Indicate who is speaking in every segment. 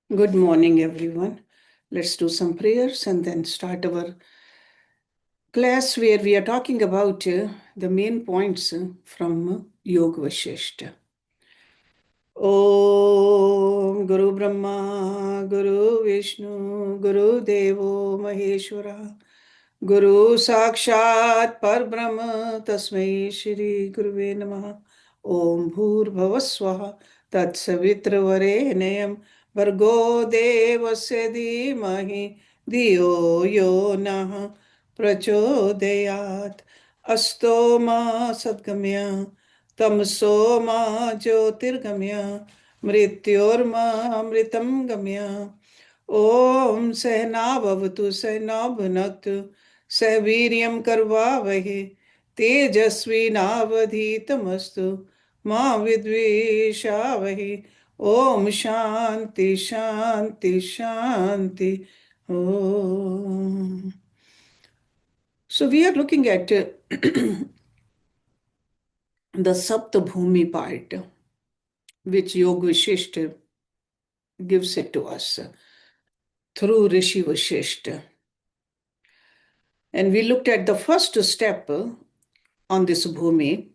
Speaker 1: Good morning, everyone. Let's do some prayers and then start our class where we are talking about the main points from Yoga Vashisht. Om Guru Brahma, Guru Vishnu, Guru Devo Maheshwara, Guru Sakshat Parbrahma, Tasmai Shri Guruve Namaha. Om Bhur Bhavaswaha, Tat Savitra Varenayam, Vargo Devasya Dhimahi, Dhiyo Yo Nah Prachodayat. Asto Ma Sadgamya, Tamso Ma Jyotirgamya, Mrityorma Amritam Gamya. ओम सहनावतु सहनाभुनक्तु सह वीर्यं करवावहे तेजस्विनावधीतमस्तु मां विद्विषावहे ओम शांति शांति Shanti Om. So we are looking at the Saptabhumi part, which Yoga Vashisht gives it to us through Rishi Vashisht. And we looked at the first step on this bhumi,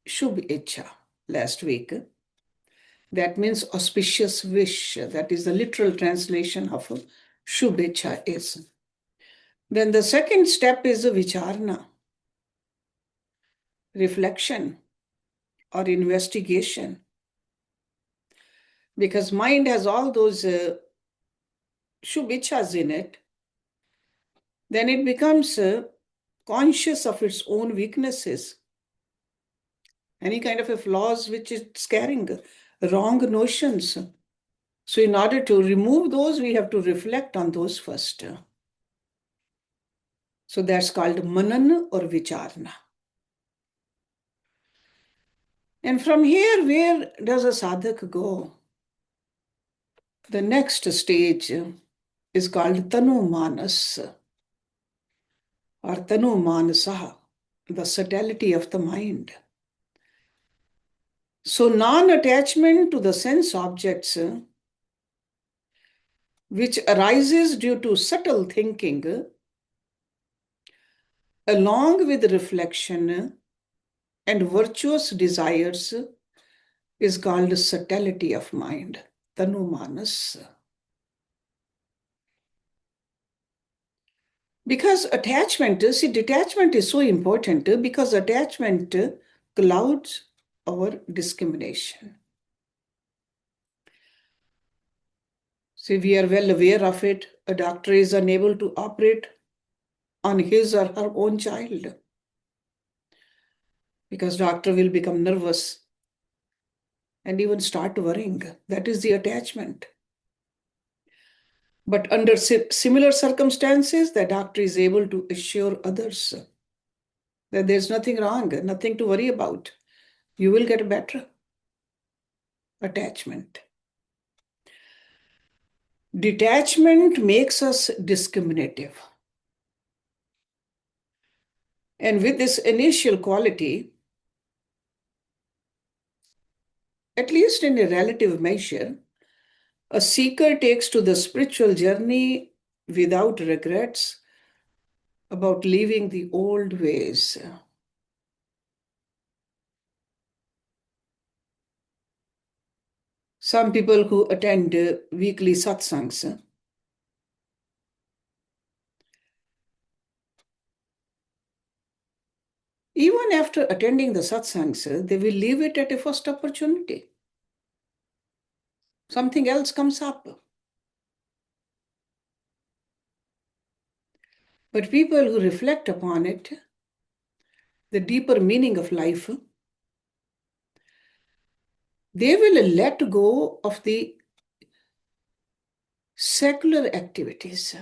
Speaker 1: Shubh Icha, last week. That means auspicious wish. That is the literal translation of Shubh Icha is. Then the second step is Vicharna, reflection or investigation. Because mind has all those Shubh Ichas in it, then it becomes conscious of its own weaknesses. Any kind of a flaws which it's carrying, wrong notions. So in order to remove those, we have to reflect on those first. So that's called manan or vicharna. And from here, where does a sadhak go? The next stage is called tanu manas or tanu manasa, the subtlety of the mind. So non-attachment to the sense objects, which arises due to subtle thinking, along with reflection and virtuous desires, is called subtlety of mind, tanu manas. Because detachment is so important because attachment clouds our discrimination. See, we are well aware of it. A doctor is unable to operate on his or her own child because doctor will become nervous and even start worrying. That is the attachment. But under similar circumstances, the doctor is able to assure others that there's nothing wrong, nothing to worry about. You will get better. Attachment. Detachment makes us discriminative. And with this initial quality, at least in a relative measure, a seeker takes to the spiritual journey without regrets about leaving the old ways. Some people who attend weekly satsangs, even after attending the satsangs, they will leave it at a first opportunity. Something else comes up. But people who reflect upon it, the deeper meaning of life, they will let go of the secular activities.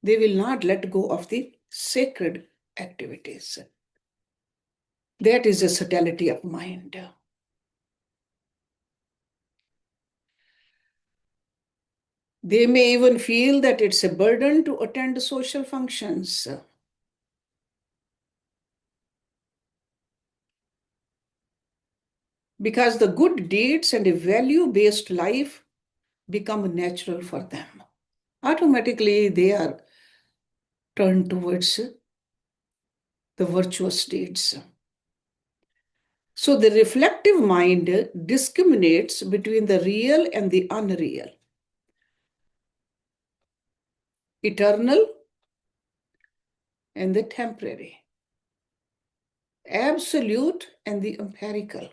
Speaker 1: They will not let go of the sacred activities. That is a subtlety of mind. They may even feel that it's a burden to attend social functions. Because the good deeds and a value-based life become natural for them. Automatically, they are turned towards the virtuous deeds. So the reflective mind discriminates between the real and the unreal, eternal and the temporary, absolute and the empirical.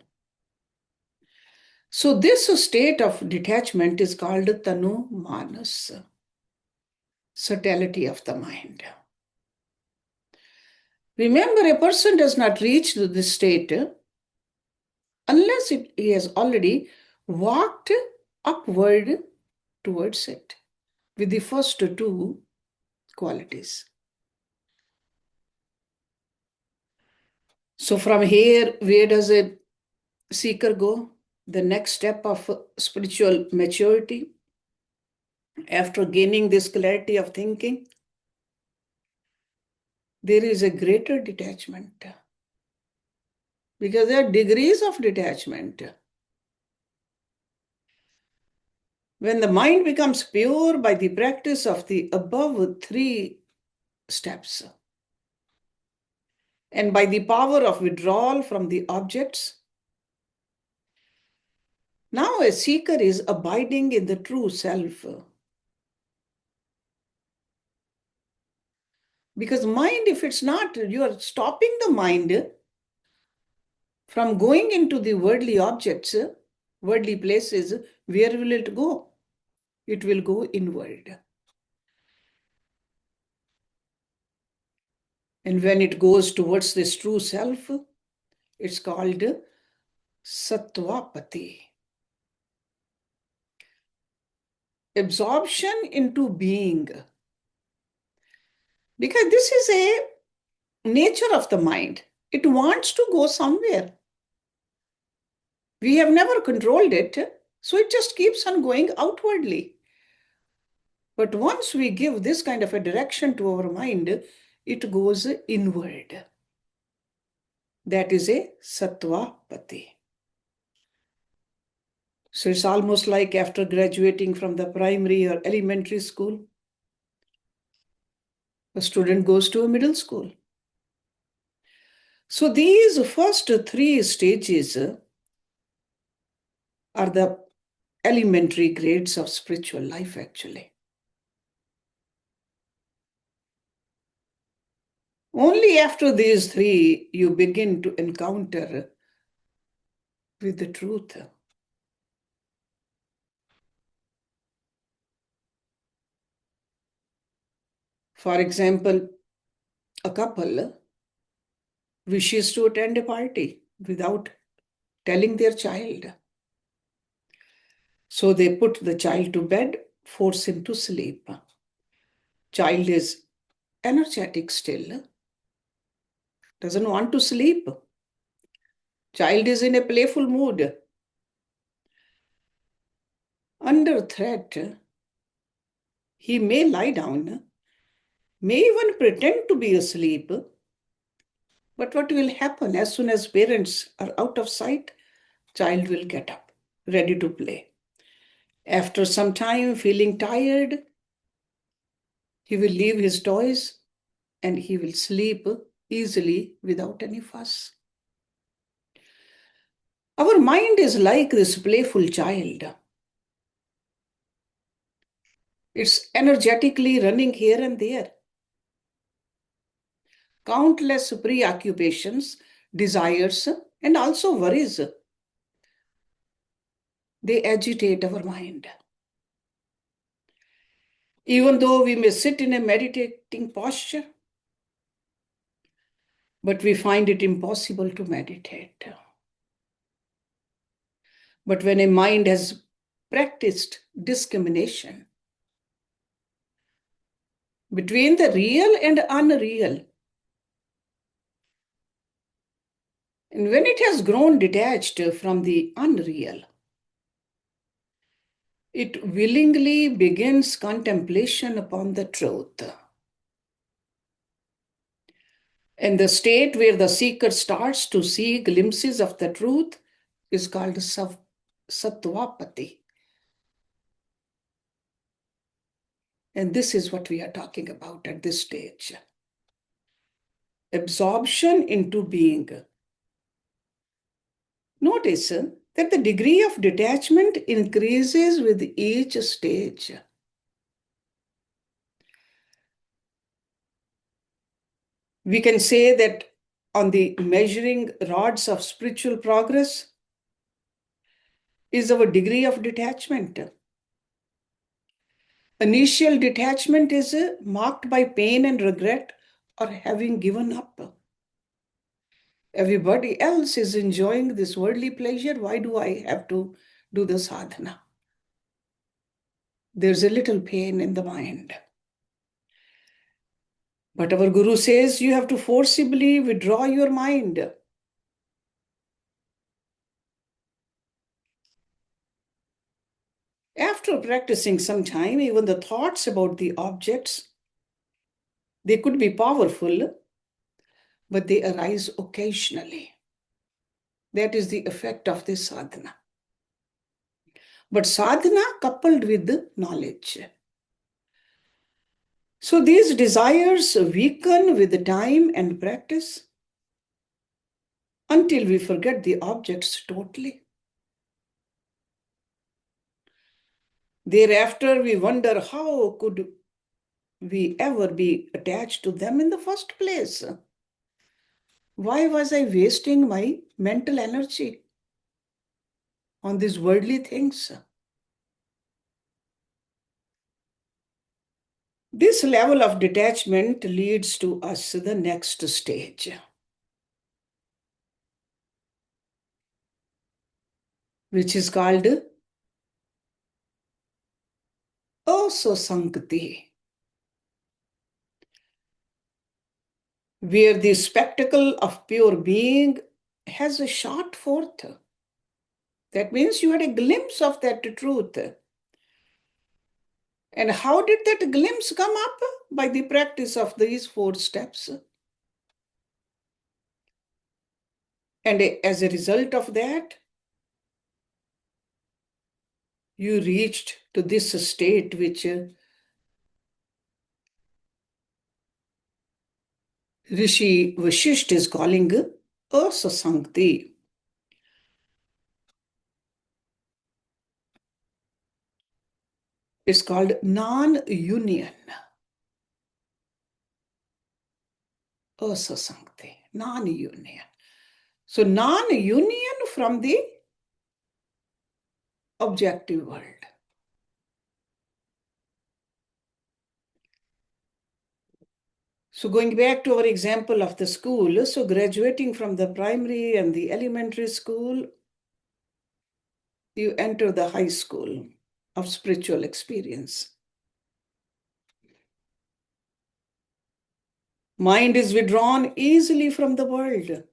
Speaker 1: So this state of detachment is called Tanu Manas, subtlety of the mind. Remember, a person does not reach this state unless he has already walked upward towards it with the first two qualities. So from here, where does a seeker go? The next step of spiritual maturity, after gaining this clarity of thinking, there is a greater detachment. Because there are degrees of detachment. When the mind becomes pure by the practice of the above three steps, and by the power of withdrawal from the objects, now a seeker is abiding in the true self. Because mind, if it's not, you are stopping the mind from going into the worldly objects, worldly places. Where will it go? It will go inward. And when it goes towards this true self, it's called Sattvapati. Absorption into being. Because this is a nature of the mind. It wants to go somewhere. We have never controlled it, so it just keeps on going outwardly. But once we give this kind of a direction to our mind, it goes inward. That is a Sattvapati. So it's almost like after graduating from the primary or elementary school, a student goes to a middle school. So these first three stages are the elementary grades of spiritual life, actually. Only after these three you begin to encounter with the truth. For example, a couple wishes to attend a party without telling their child. So they put the child to bed, force him to sleep. Child is energetic still, doesn't want to sleep. Child is in a playful mood. Under threat, he may lie down, may even pretend to be asleep. But what will happen as soon as parents are out of sight? Child will get up, ready to play. After some time, feeling tired, he will leave his toys and he will sleep easily without any fuss. Our mind is like this playful child. It's energetically running here and there. Countless preoccupations, desires, and also worries. They agitate our mind. Even though we may sit in a meditating posture, but we find it impossible to meditate. But when a mind has practiced discrimination between the real and unreal, and when it has grown detached from the unreal, it willingly begins contemplation upon the truth. And the state where the seeker starts to see glimpses of the truth is called Sattvapati. And this is what we are talking about at this stage. Absorption into being. Notice that the degree of detachment increases with each stage. We can say that on the measuring rods of spiritual progress is our degree of detachment. Initial detachment is marked by pain and regret or having given up. Everybody else is enjoying this worldly pleasure. Why do I have to do the sadhana? There's a little pain in the mind. But our Guru says you have to forcibly withdraw your mind. After practicing some time, even the thoughts about the objects, they could be powerful, but they arise occasionally. That is the effect of this sadhana. But sadhana coupled with knowledge. So these desires weaken with time and practice until we forget the objects totally. Thereafter, we wonder how could we ever be attached to them in the first place? Why was I wasting my mental energy on these worldly things? This level of detachment leads to us to the next stage, which is called asasankti, where the spectacle of pure being has a shot forth. That means you had a glimpse of that truth. And how did that glimpse come up? By the practice of these 4 steps. And as a result of that, you reached to this state which Rishi Vashisht is calling asasankti. It's called non-union. Asasankti, non-union. So non-union from the objective world. So going back to our example of the school, so graduating from the primary and the elementary school, you enter the high school of spiritual experience. Mind is withdrawn easily from the world.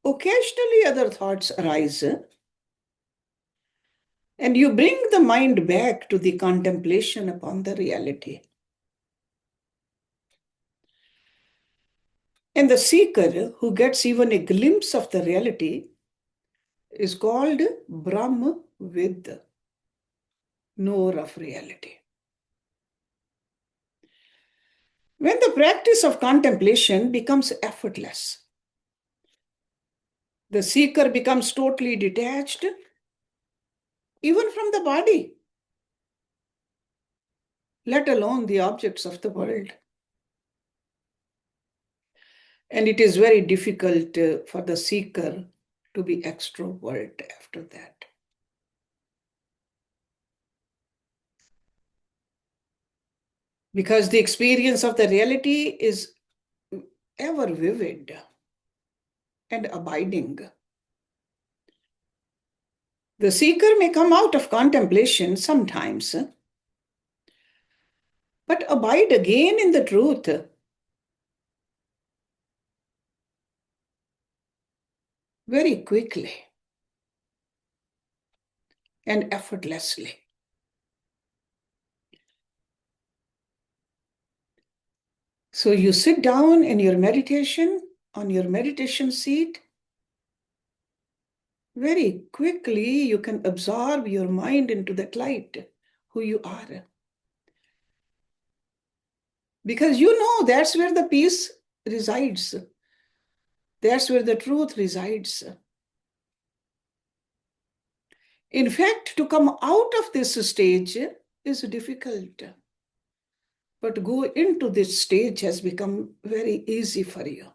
Speaker 1: Occasionally other thoughts arise, and you bring the mind back to the contemplation upon the reality. And the seeker who gets even a glimpse of the reality is called Brahmavid, knower of reality. When the practice of contemplation becomes effortless, the seeker becomes totally detached even from the body, let alone the objects of the world. And it is very difficult for the seeker to be extrovert after that. Because the experience of the reality is ever vivid and abiding. The seeker may come out of contemplation sometimes, but abide again in the truth. Very quickly and effortlessly. So you sit down in your meditation, on your meditation seat. Very quickly you can absorb your mind into that light, who you are. Because you know that's where the peace resides. That's where the truth resides. In fact, to come out of this stage is difficult. But go into this stage has become very easy for you.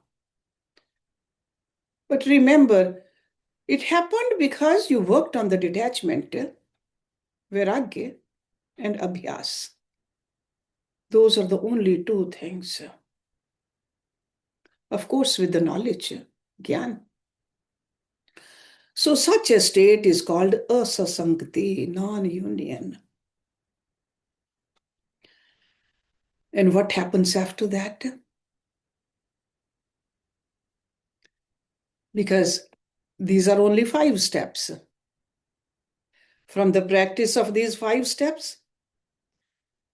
Speaker 1: But remember, it happened because you worked on the detachment, vairagya, and abhyas. Those are the only two things. Of course, with the knowledge, gyan. So such a state is called asasangati, non-union. And what happens after that? Because these are only 5 steps. From the practice of these 5 steps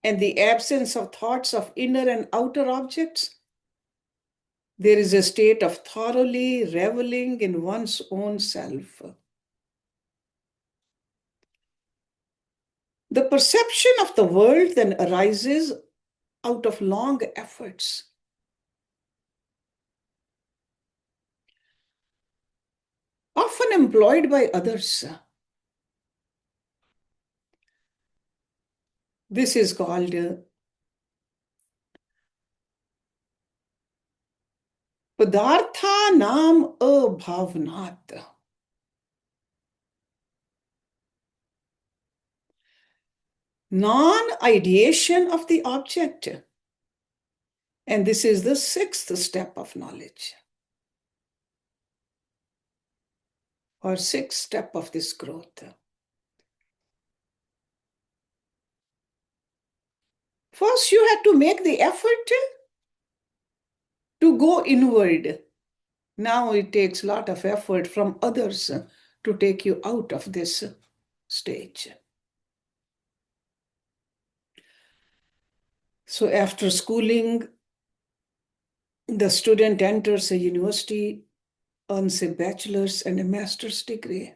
Speaker 1: and the absence of thoughts of inner and outer objects, there is a state of thoroughly reveling in one's own self. The perception of the world then arises out of long efforts. Often employed by others. This is called padartha nam abhavnat. Non-ideation of the object. And this is the 6th step of knowledge, or 6th step of this growth. First, you have to make the effort to go inward. Now it takes a lot of effort from others to take you out of this stage. So after schooling, the student enters a university, earns a bachelor's and a master's degree.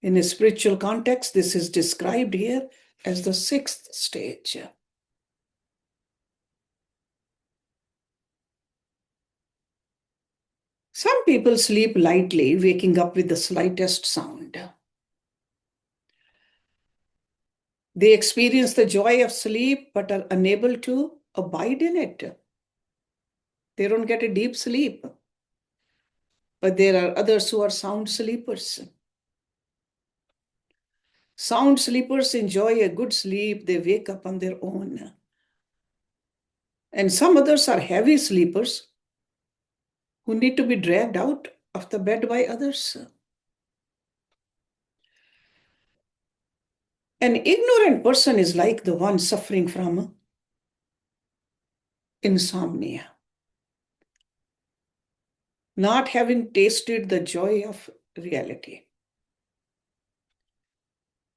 Speaker 1: In a spiritual context, this is described here as the 6th stage. Some people sleep lightly, waking up with the slightest sound. They experience the joy of sleep but are unable to abide in it. They don't get a deep sleep. But there are others who are sound sleepers. Sound sleepers enjoy a good sleep. They wake up on their own. And some others are heavy sleepers who need to be dragged out of the bed by others. An ignorant person is like the one suffering from insomnia, not having tasted the joy of reality.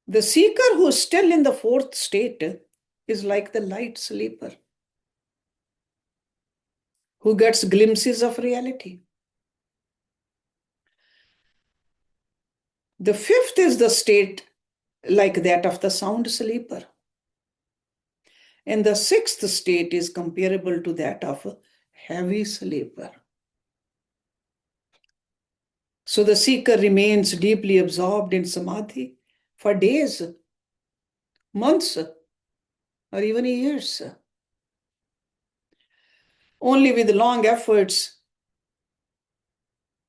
Speaker 1: The seeker who is still in the 4th state is like the light sleeper who gets glimpses of reality. The 5th is the state like that of the sound sleeper. And the 6th state is comparable to that of a heavy sleeper. So the seeker remains deeply absorbed in samadhi for days, months, or even years. Only with long efforts,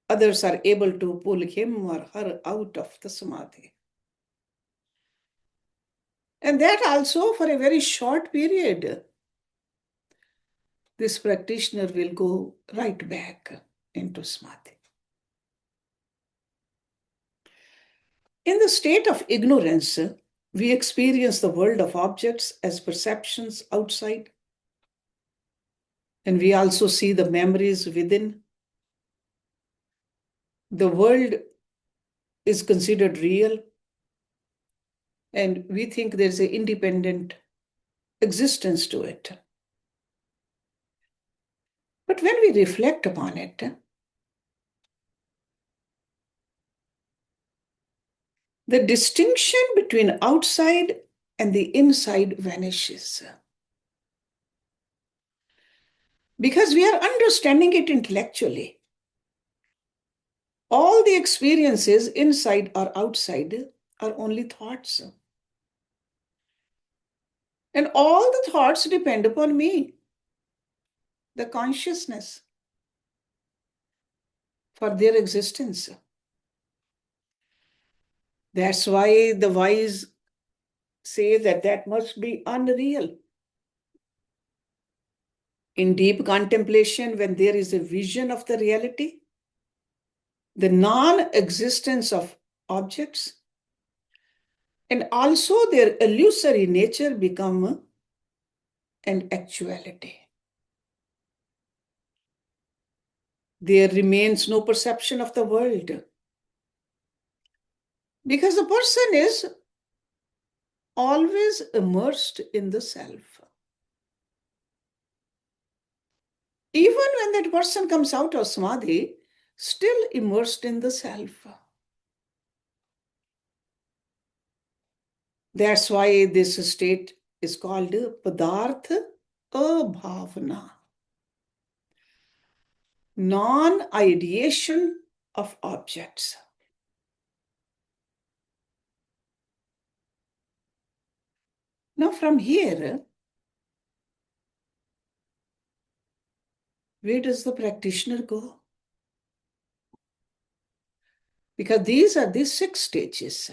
Speaker 1: others are able to pull him or her out of the samadhi. And that also for a very short period. This practitioner will go right back into samadhi. In the state of ignorance, we experience the world of objects as perceptions outside. And we also see the memories within. The world is considered real. And we think there's an independent existence to it. But when we reflect upon it, the distinction between outside and the inside vanishes. Because we are understanding it intellectually. All the experiences, inside or outside, are only thoughts. And all the thoughts depend upon me, the consciousness, for their existence. That's why the wise say that that must be unreal. In deep contemplation, when there is a vision of the reality, the non-existence of objects, and also their illusory nature become an actuality. There remains no perception of the world, because the person is always immersed in the self. Even when that person comes out of samadhi, still immersed in the self. That's why this state is called padartha abhavana, non-ideation of objects. Now from here, where does the practitioner go? Because these are the 6 stages.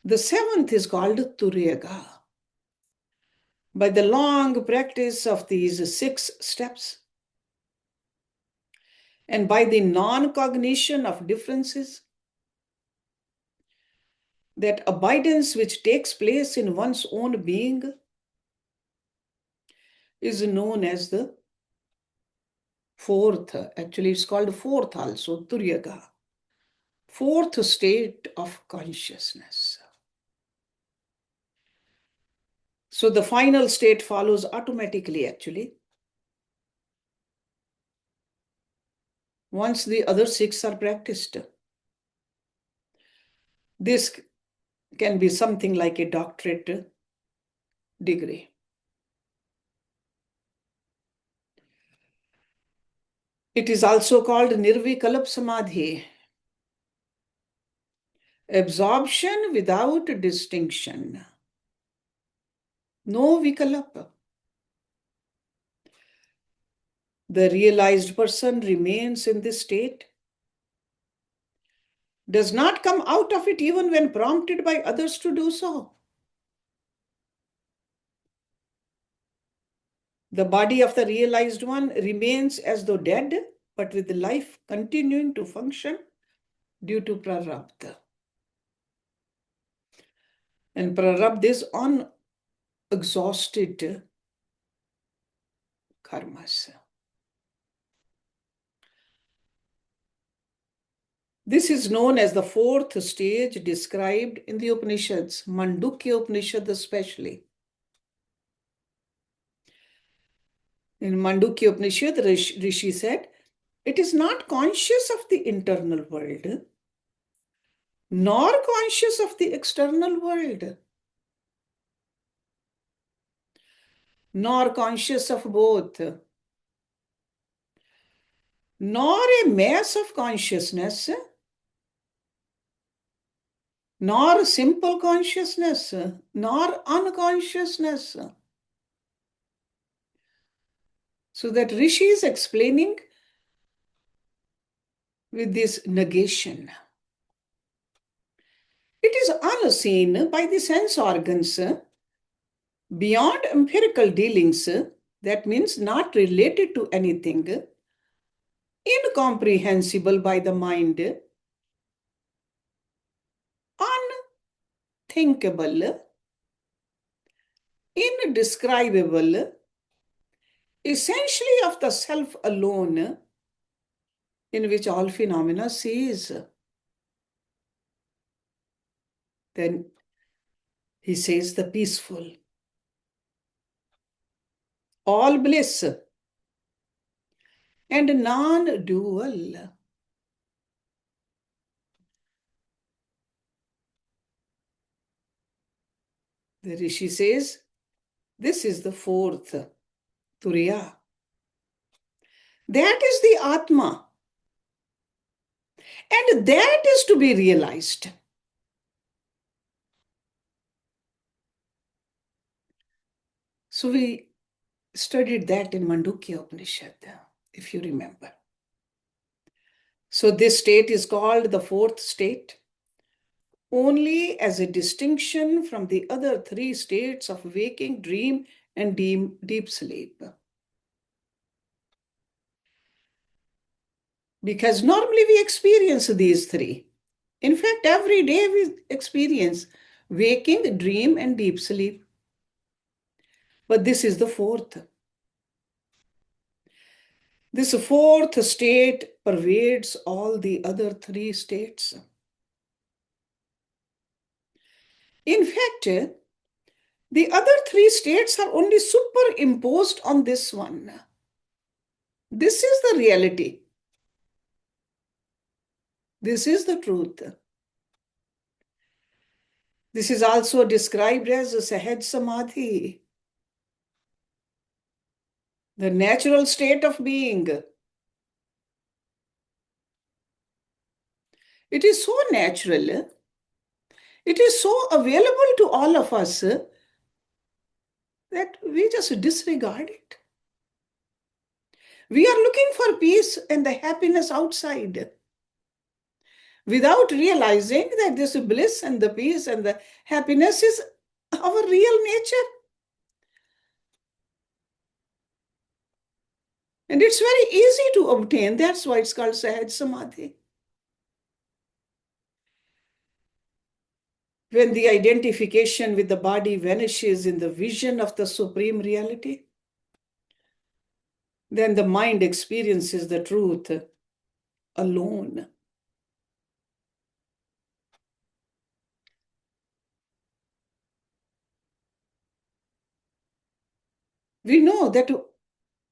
Speaker 1: The 7th is called Turyaga. By the long practice of these 6 steps, and by the non-cognition of differences, that abidance which takes place in one's own being is known as the 4th. Actually, it's called 4th also, Turyaga. 4th state of consciousness. So the final state follows automatically, actually. Once the other 6 are practiced. This can be something like a doctorate degree. It is also called Nirvikalp Samadhi, absorption without distinction. No vikalpa. The realized person remains in this state, does not come out of it even when prompted by others to do so. The body of the realized one remains as though dead, but with life continuing to function due to prarabdha. And prarabdha is unexhausted karmas. This is known as the 4th stage described in the Upanishads, Mandukya Upanishad especially. In Mandukya Upanishad, Rishi said, it is not conscious of the internal world, nor conscious of the external world, nor conscious of both, nor a mass of consciousness, nor simple consciousness, nor unconsciousness. So that Rishi is explaining with this negation. It is unseen by the sense organs, beyond empirical dealings, that means not related to anything, incomprehensible by the mind, unthinkable, indescribable, essentially of the self alone, in which all phenomena cease. Then he says the peaceful, all bliss, and non-dual. The Rishi says, this is the 4th, Turiya. That is the Atma. And that is to be realized. So we studied that in Mandukya Upanishad, if you remember. So this state is called the fourth state, only as a distinction from the other three states of waking, dream, and deep sleep. Because normally we experience these three. In fact, every day we experience waking, dream, and deep sleep. But this is the fourth. This fourth state pervades all the other three states. In fact, the other three states are only superimposed on this one. This is the reality. This is the truth. This is also described as a Sahaj Samadhi, the natural state of being. It is so natural. It is so available to all of us that we just disregard it. We are looking for peace and the happiness outside without realizing that this bliss and the peace and the happiness is our real nature. And it's very easy to obtain. That's why it's called Sahaj Samadhi. When the identification with the body vanishes in the vision of the supreme reality, then the mind experiences the truth alone. We know that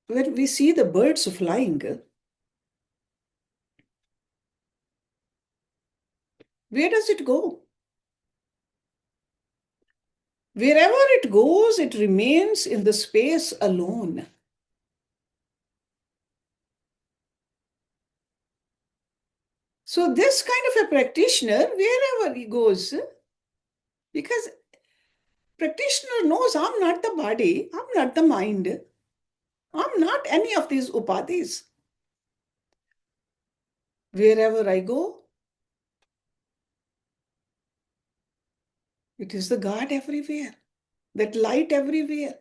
Speaker 1: when we see the birds flying, where does it go? Wherever it goes, it remains in the space alone. So this kind of a practitioner, wherever he goes, because practitioner knows I'm not the body, I'm not the mind, I'm not any of these upadhis. Wherever I go, it is the God everywhere, that light everywhere.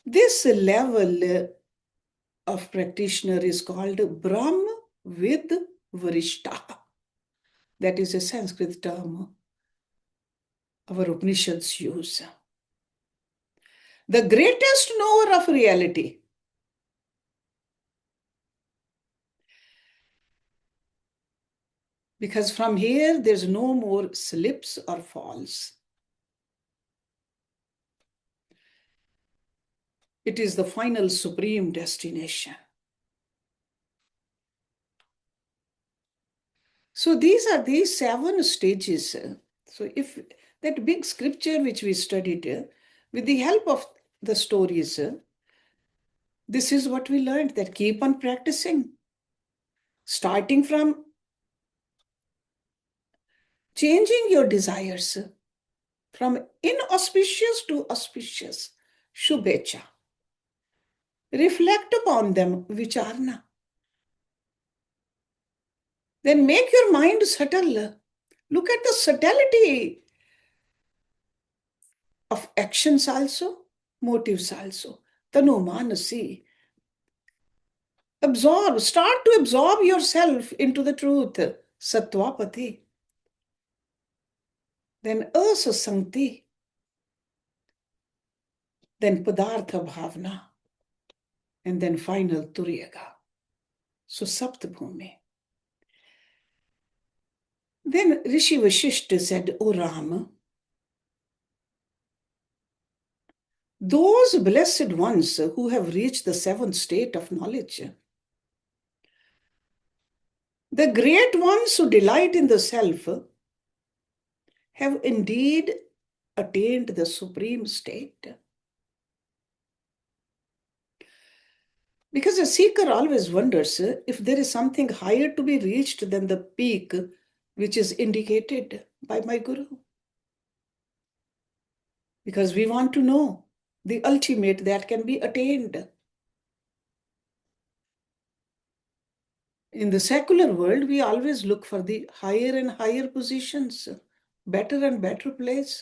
Speaker 1: This level of practitioner is called Brahm with Varishta. That is a Sanskrit term our Upanishads use. The greatest knower of reality. Because from here, there's no more slips or falls. It is the final supreme destination. So these are these 7 stages. So if that big scripture which we studied, with the help of the stories, this is what we learned, that keep on practicing. Starting from changing your desires from inauspicious to auspicious, shubhecha. Reflect upon them, vicharna. Then make your mind subtle. Look at the subtlety of actions also, motives also. Tanu manasi. Absorb, start to absorb yourself into the truth. Sattvapati. Then asasankti. Then padartha bhavna. And then final turiyaga. So saptabhumi. Then Rishi Vashisht said, O Ram, those blessed ones who have reached the 7th state of knowledge, the great ones who delight in the self, have indeed attained the supreme state. Because a seeker always wonders if there is something higher to be reached than the peak which is indicated by my Guru. Because we want to know the ultimate that can be attained. In the secular world, we always look for the higher and higher positions, better and better place.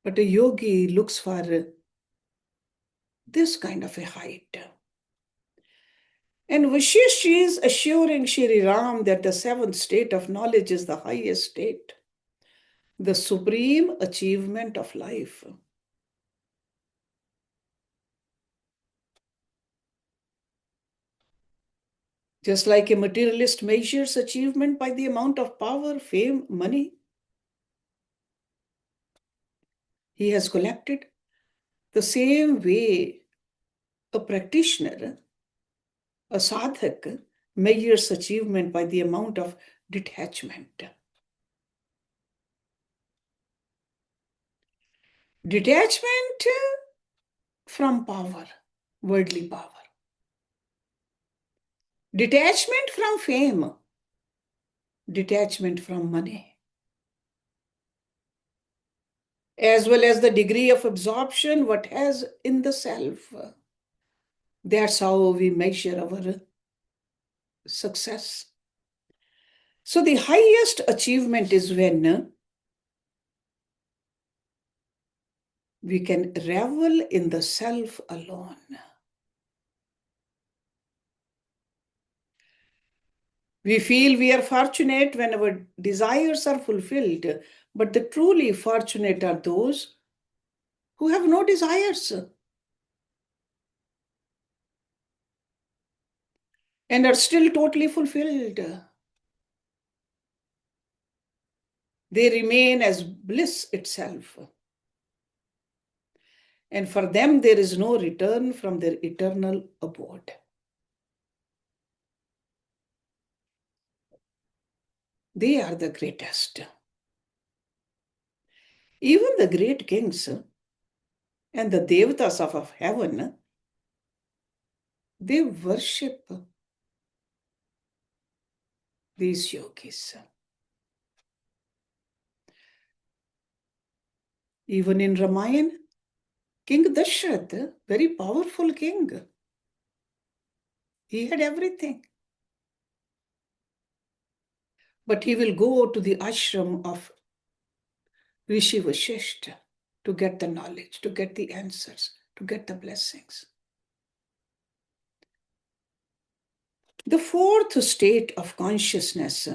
Speaker 1: But a yogi looks for this kind of a height. And Vashisht is assuring Shri Ram that the seventh state of knowledge is the highest state, the supreme achievement of life. Just like a materialist measures achievement by the amount of power, fame, money he has collected, the same way a practitioner, a sadhak, measures achievement by the amount of detachment. Detachment from power, worldly power. Detachment from fame. Detachment from money. As well as the degree of absorption what has in the self. That's how we measure our success. So the highest achievement is when we can revel in the self alone. We feel we are fortunate when our desires are fulfilled, but the truly fortunate are those who have no desires and are still totally fulfilled. They remain as bliss itself. And for them, there is no return from their eternal abode. They are the greatest. Even the great kings and the devatas of heaven, they worship these yogis. Even in Ramayana, King Dashrath, very powerful king, he had everything. But he will go to the ashram of Rishi Vashisht to get the knowledge, to get the answers, to get the blessings. The fourth state of consciousness,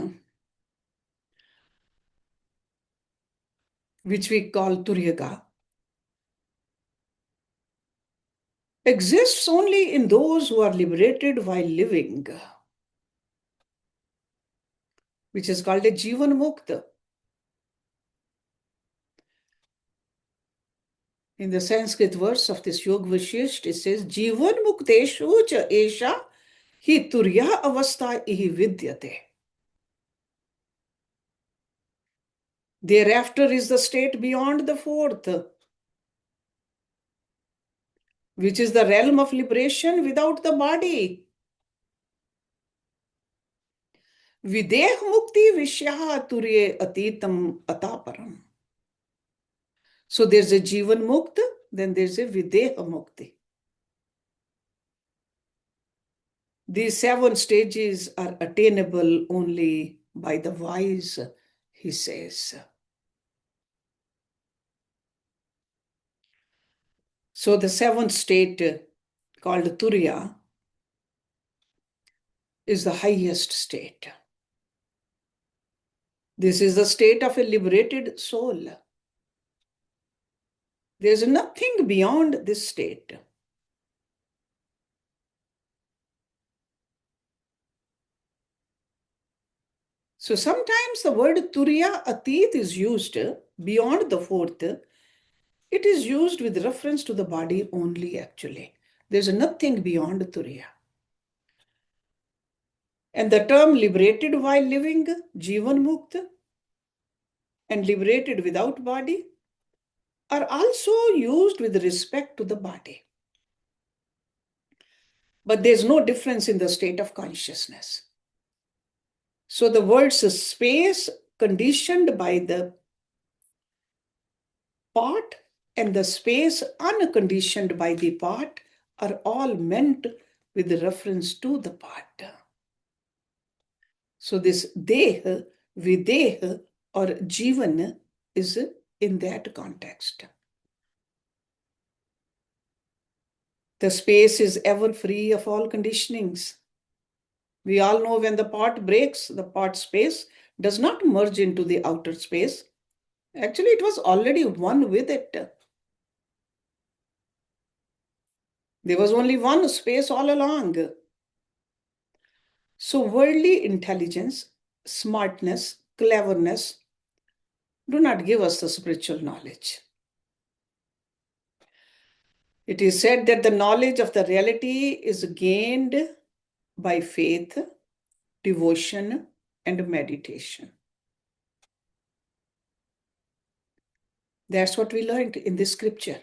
Speaker 1: which we call Turyaga, exists only in those who are liberated while living, which is called a Jivan Mukta. In the Sanskrit verse of this Yog Vashisht, it says, Jivan Mukteshu cha esha hi turya avastha ihi vidyate. Thereafter is the state beyond the fourth, which is the realm of liberation without the body. Videh mukti vishyaha turye atitam ataparam. So there's a Jivan Mukta, then there's a Videha Mukti. These seven stages are attainable only by the wise, he says. So the seventh state, called Turiya, is the highest state. This is the state of a liberated soul. There's nothing beyond this state. So sometimes the word Turiya Atit is used beyond the fourth. It is used with reference to the body only, actually. There's nothing beyond Turiya. And the term liberated while living, Jivan Mukta, and liberated without body are also used with respect to the body. but there's no difference in the state of consciousness. So the words space conditioned by the part and the space unconditioned by the part are all meant with reference to the part. So this deh, videh, or jivan is in that context. The space is ever free of all conditionings. We all know when the part breaks, the part space does not merge into the outer space. Actually, it was already one with it. There was only one space all along. So worldly intelligence, smartness, cleverness do not give us the spiritual knowledge. It is said that the knowledge of the reality is gained by faith, devotion, and meditation. That's what we learned in this scripture.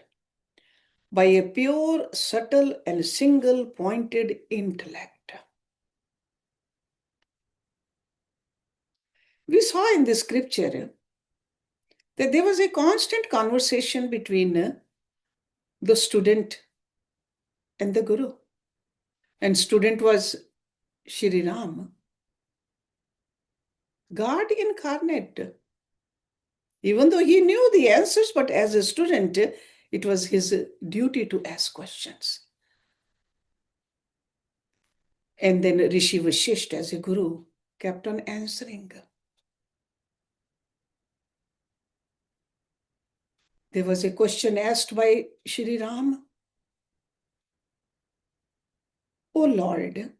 Speaker 1: By a pure, subtle, and single-pointed intellect. We saw in this scripture that there was a constant conversation between the student and the guru. And student was Shri Ram, God incarnate. Even though he knew the answers, but as a student, it was his duty to ask questions. And then Rishi Vashisht, as a guru, kept on answering. There was a question asked by Shri Ram. Oh Lord,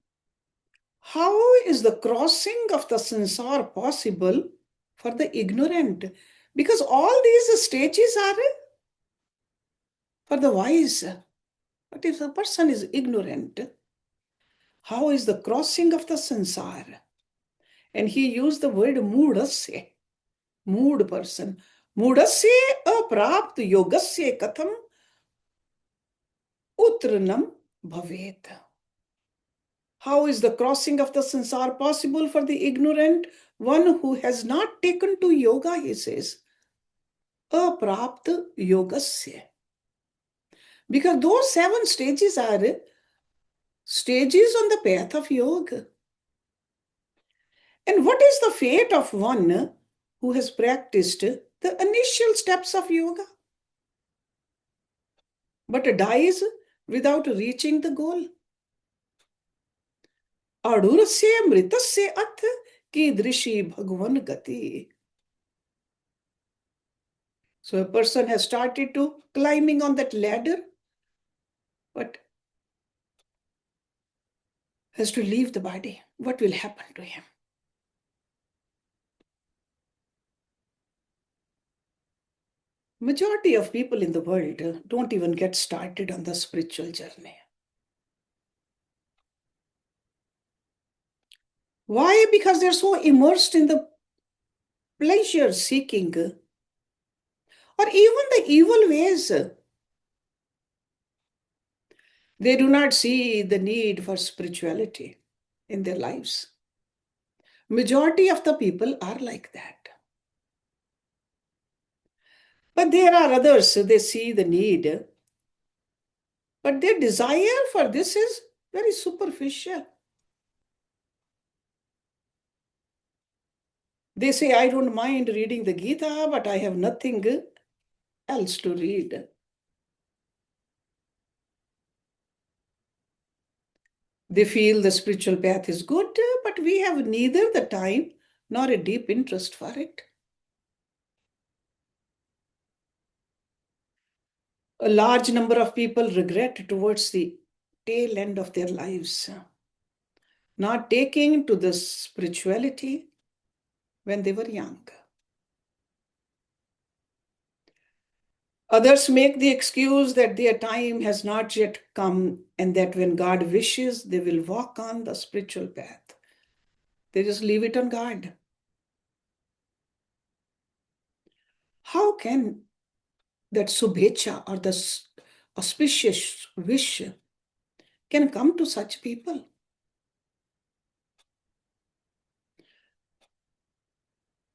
Speaker 1: how is the crossing of the sansar possible for the ignorant? Because all these stages are for the wise. But if a person is ignorant, how is the crossing of the sansar? And he used the word moodasya, mood person. Moodasya aprapt yogasya katham utranam bhavet. How is the crossing of the sansar possible for the ignorant? One who has not taken to yoga, he says. Aprapt yogasya. Because those 7 stages are stages on the path of yoga. And what is the fate of one who has practiced the initial steps of yoga, but dies without reaching the goal? Adurasya mritasya ath kidrishi bhagwan gati. So a person has started to climbing on that ladder, but has to leave the body. What will happen to him? Majority of people in the world don't even get started on the spiritual journey. Why? Because they're so immersed in the pleasure seeking or even the evil ways. They do not see the need for spirituality in their lives. Majority of the people are like that. But there are others, they see the need, but their desire for this is very superficial. They say, I don't mind reading the Gita, but I have nothing else to read. They feel the spiritual path is good, but we have neither the time nor a deep interest for it. A large number of people regret towards the tail end of their lives, not taking to the spirituality when they were young. Others make the excuse that their time has not yet come and that when God wishes, they will walk on the spiritual path. They just leave it on God. How can that subhecha or the auspicious wish can come to such people?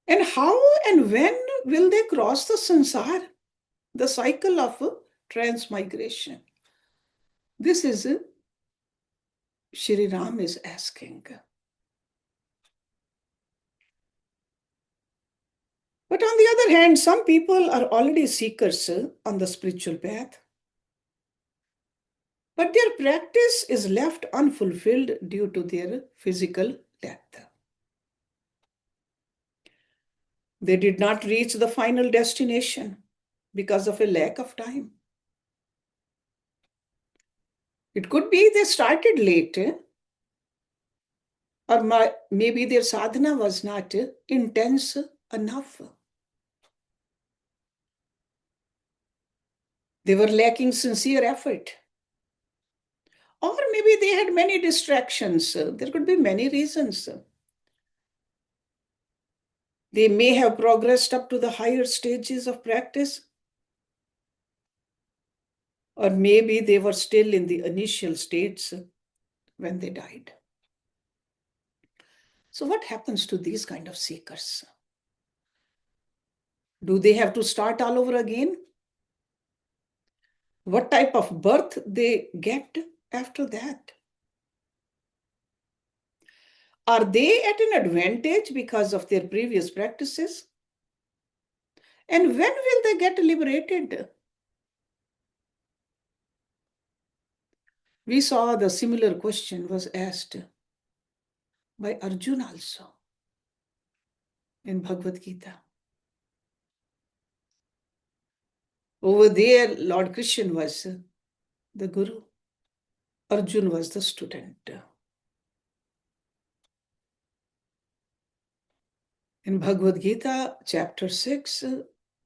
Speaker 1: And how and when will they cross the sansar, the cycle of transmigration? This is Shri Ram is asking. But on the other hand, some people are already seekers on the spiritual path. But their practice is left unfulfilled due to their physical death. They did not reach the final destination because of a lack of time. It could be they started late, or maybe their sadhana was not intense enough. They were lacking sincere effort. Or maybe they had many distractions. There could be many reasons. They may have progressed up to the higher stages of practice, or maybe they were still in the initial states when they died. So what happens to these kind of seekers? Do they have to start all over again? What type of birth they get after that? Are they at an advantage because of their previous practices? And when will they get liberated? We saw the similar question was asked by Arjuna also in Bhagavad Gita. Over there, Lord Krishna was the guru. Arjuna was the student. In Bhagavad Gita, chapter 6,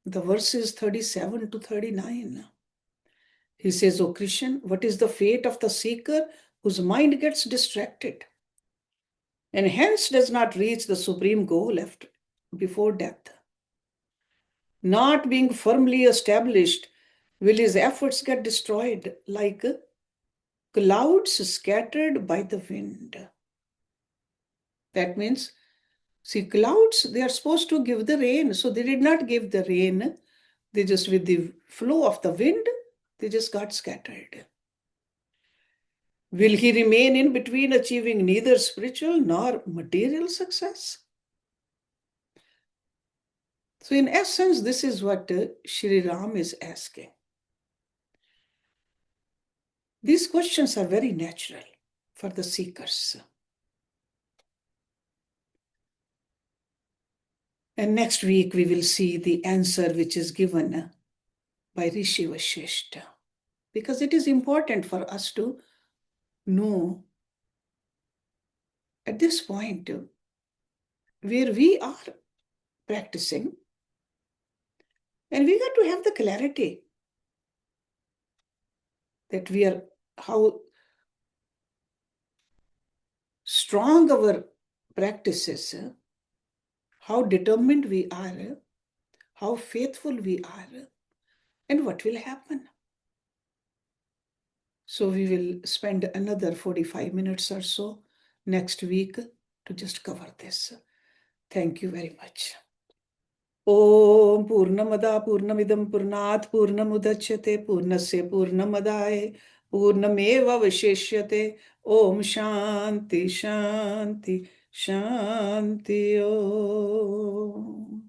Speaker 1: the verses 37 to 39, he says, O Krishna, what is the fate of the seeker whose mind gets distracted and hence does not reach the supreme goal before death? Not being firmly established, will his efforts get destroyed like clouds scattered by the wind. That means, see, clouds, they are supposed to give the rain. So they did not give the rain. They just, with the flow of the wind, they just got scattered. Will he remain in between, achieving neither spiritual nor material success? So in essence, this is what Shri Ram is asking. These questions are very natural for the seekers. And next week, we will see the answer which is given by Rishi Vashisht, because it is important for us to know at this point where we are practicing, and we got to have the clarity that we are, how strong our practice is, how determined we are, how faithful we are, and what will happen. So we will spend another 45 minutes or so next week to just cover this. Thank you very much. Om Purnamada Purnamidam Purnat Purnamudachyate Purnasya Purnamadaye Purnameva Vishishyate. Om Shanti Shanti Shanti Om.